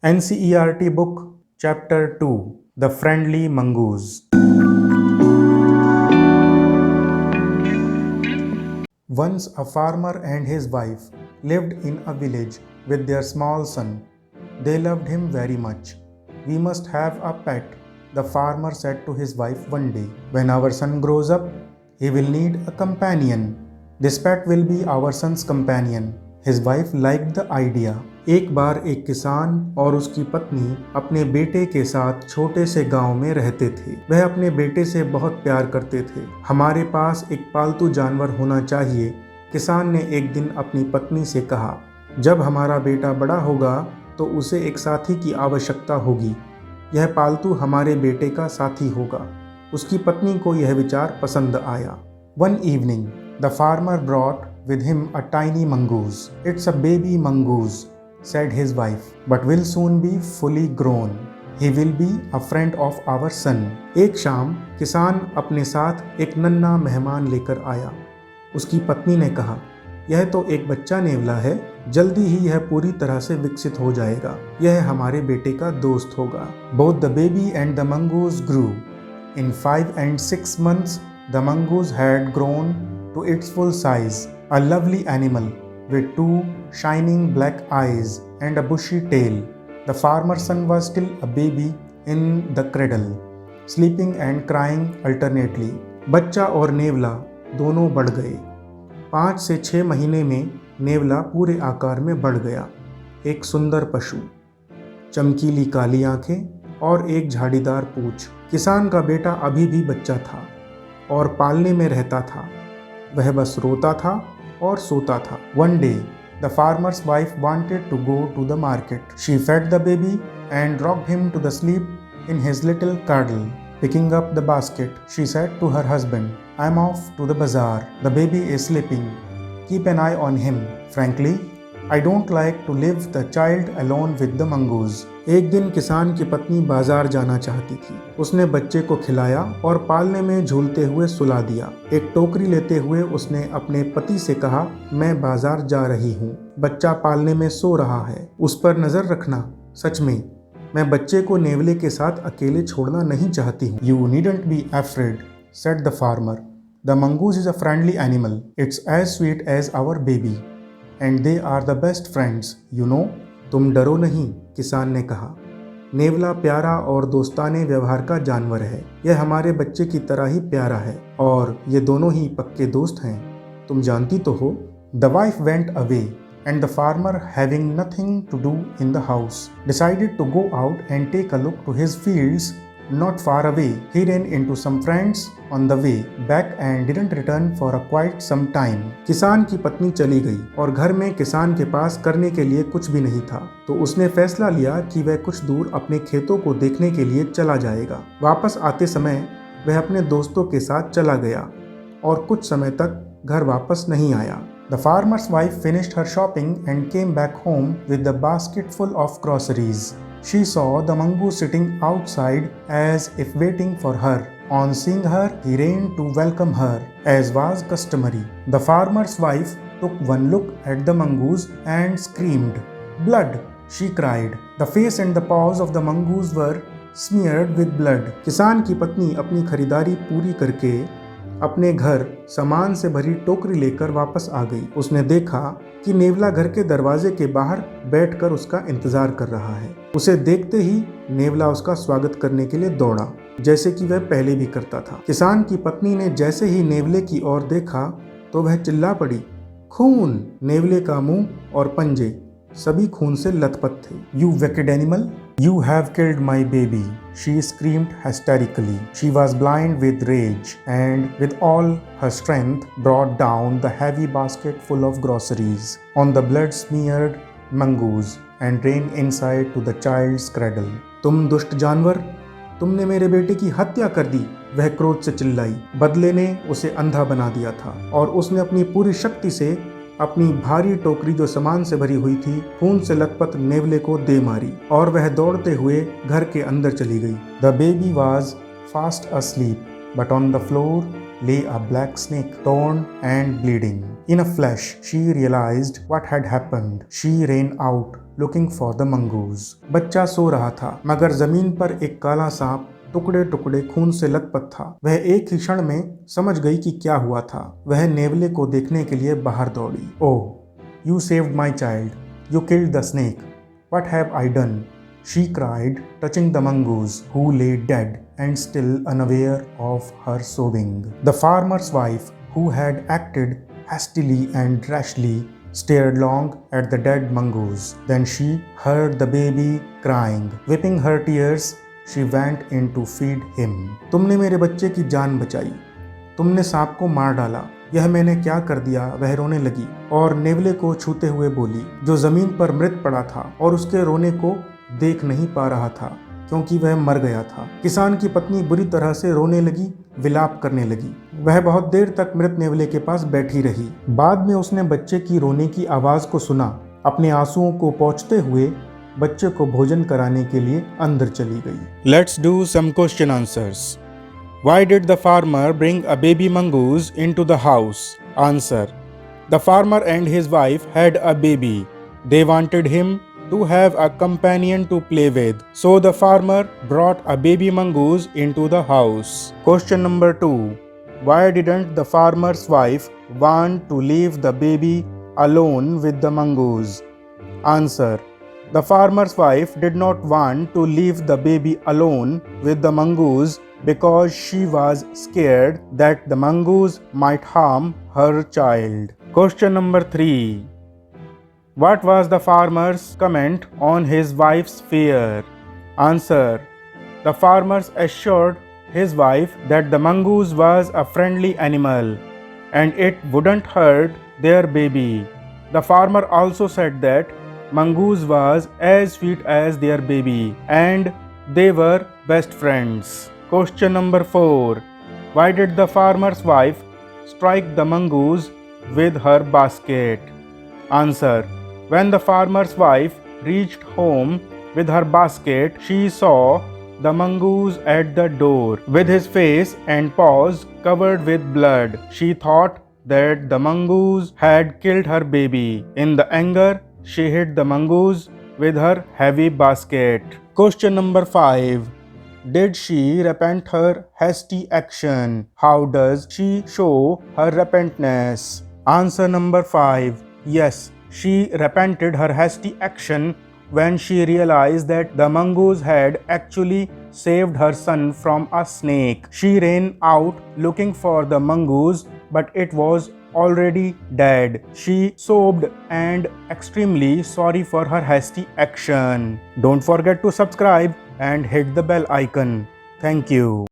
NCERT Book, Chapter 2, The Friendly Mongoose. Once a farmer and his wife lived in a village with their small son. They loved him very much. We must have a pet, the farmer said to his wife one day. When our son grows up, he will need a companion. This pet will be our son's companion. His wife liked the idea. एक बार एक किसान और उसकी पत्नी अपने बेटे के साथ छोटे से गांव में रहते थे। वह अपने बेटे से बहुत प्यार करते थे। हमारे पास एक पालतू जानवर होना चाहिए, किसान ने एक दिन अपनी पत्नी से कहा। जब हमारा बेटा बड़ा होगा तो उसे एक साथी की आवश्यकता होगी। यह पालतू हमारे बेटे का साथी होगा। उसकी पत्नी को यह विचार पसंद आया। One evening, the farmer brought with him a tiny mongoose. It's a baby mongoose, said his wife, but will soon be fully grown. He will be a friend of our son. एक शाम किसान अपने साथ एक नन्हा मेहमान लेकर आया। उसकी पत्नी ने कहा, यह तो एक बच्चा नेवला है, जल्दी ही यह पूरी तरह से विकसित हो जाएगा। यह हमारे बेटे का दोस्त होगा। Both the baby and the mongoose grew. In 5 and 6 months, the mongoose had grown to its full size, a lovely animal with 2 shining black eyes and a bushy tail. The farmer's son was still a baby in the cradle, sleeping and crying alternately. बच्चा और नेवला दोनों बढ़ गए। 5 से 6 महीने में नेवला पूरे आकार में बढ़ गया। एक सुंदर पशु, चमकीली काली आंखें और एक झाड़ीदार पूंछ। किसान का बेटा अभी भी बच्चा था और पालने में रहता था। वह बस रोता था और सोता था। One day, the farmer's wife wanted to go to the market. She fed the baby and rocked him to the sleep in his little cradle. Picking up the basket, she said to her husband, I'm off to the bazaar. The baby is sleeping. Keep an eye on him. Frankly, I don't like to leave the child alone with the mongoose. एक दिन किसान की पत्नी बाजार जाना चाहती थी। उसने बच्चे को खिलाया और पालने में झूलते हुए सुला दिया। एक टोकरी लेते हुए उसने अपने पति से कहा, मैं बाजार जा रही हूँ। बच्चा पालने में सो रहा है, उस पर नजर रखना। सच में, मैं बच्चे को नेवले के साथ अकेले छोड़ना नहीं चाहती हूँ। You needn't be afraid, said the farmer. The mongoose is a friendly animal. It's as sweet as our baby. And they are the best friends, you know. तुम डरो नहीं, किसान ने कहा। नेवला प्यारा और दोस्ताने व्यवहार का जानवर है। यह हमारे बच्चे की तरह ही प्यारा है और ये दोनों ही पक्के दोस्त हैं। तुम जानती तो हो। The wife went away and the farmer, having nothing to do in the house, decided to go out and take a look to his fields. Not far away, he ran into some friends on the way back and didn't return for a quite some time. किसान की पत्नी चली गई और घर में किसान के पास करने के लिए कुछ भी नहीं था, तो उसने फैसला लिया कि वह कुछ दूर अपने खेतों को देखने के लिए चला जाएगा। वापस आते समय वह अपने दोस्तों के साथ चला गया और कुछ समय तक घर वापस नहीं आया। The farmer's wife finished her shopping and came back home with the basket full of groceries. She saw the mongoose sitting outside as if waiting for her. On seeing her, he ran to welcome her, as was customary. The farmer's wife took one look at the mongoose and screamed. Blood! She cried. The face and the paws of the mongoose were smeared with blood. किसान की पत्नी अपनी खरीदारी पूरी करके अपने घर सामान से भरी टोकरी लेकर वापस आ गई। उसने देखा कि नेवला घर के दरवाजे के बाहर बैठकर उसका इंतजार कर रहा है। उसे देखते ही नेवला उसका स्वागत करने के लिए दौड़ा, जैसे कि वह पहले भी करता था। किसान की पत्नी ने जैसे ही नेवले की ओर देखा तो वह चिल्ला पड़ी, खून! नेवले का मुंह और पंजे सभी खून से लथपथ थे। You wicked animal! You have killed my baby! She screamed hysterically. She was blind with rage and with all her strength brought down the heavy basket full of groceries on the blood-smeared mongoose and ran inside to the child's cradle. तुम दुष्ट जानवर! तुमने मेरे बेटे की हत्या कर दी! वह क्रोध से चिल्लाई। बदले ने उसे अंधा बना दिया था और उसने अपनी पूरी शक्ति से अपनी भारी टोकरी जो सामान से भरी हुई थी खून से लथपथ नेवले को दे मारी और वह दौड़ते हुए घर के अंदर चली गई। The baby was fast asleep, but on the floor lay a black snake, torn and bleeding. In a flash, she realized what had happened. She ran out, looking for the mongoose. बच्चा सो रहा था, मगर जमीन पर एक काला सांप टुकड़े टुकड़े खून से लथपथ था। वह एक ही क्षण में समझ गई कि क्या हुआ था। वह नेवले को देखने के लिए बाहर दौड़ी। ओह, you saved my child. You killed the snake. What have I done? She cried, touching the mongoose, who lay dead and still unaware of her sobbing. The farmer's wife, who had acted hastily and rashly, stared long at the dead mongoose. Then she heard the baby crying. Wiping her tears, she went in to feed him. तुमने मेरे बच्चे की जान बचाई, तुमने सांप को मार डाला, यह मैंने क्या कर दिया, वह रोने लगी और नेवले को छूते हुए बोली, जो जमीन पर मृत पड़ा था और उसके रोने को देख नहीं पा रहा था क्योंकि वह मर गया था। किसान की पत्नी बुरी तरह से रोने लगी, विलाप करने लगी। वह बहुत देर तक मृत नेवले के पास बैठी रही। बाद में उसने बच्चे की रोने की आवाज को सुना। अपने आंसुओं को पोंछते हुए बच्चे को भोजन कराने के लिए अंदर चली गई। Let's do some question answers. Why did the farmer bring a baby mongoose into the house? Answer. The farmer and his wife had a baby. They wanted him to have a companion to play with. So the farmer brought a baby mongoose into the house. Question number 2. Why didn't the farmer's wife want to leave the baby alone with the mongoose? Answer. The farmer's wife did not want to leave the baby alone with the mongoose because she was scared that the mongoose might harm her child. Question number 3. What was the farmer's comment on his wife's fear? Answer. The farmer assured his wife that the mongoose was a friendly animal and it wouldn't hurt their baby. The farmer also said that mongoose was as sweet as their baby and they were best friends. Question number 4. Why did the farmer's wife strike the mongoose with her basket? Answer. When the farmer's wife reached home with her basket, she saw the mongoose at the door with his face and paws covered with blood. She thought that the mongoose had killed her baby. In the anger, she hit the mongoose with her heavy basket. Question number 5. Did she repent her hasty action? How does she show her repentance? Answer number 5. Yes, she repented her hasty action when she realized that the mongoose had actually saved her son from a snake. She ran out looking for the mongoose, but it was already dead. She sobbed and extremely sorry for her hasty action. Don't forget to subscribe and hit the bell icon. Thank you.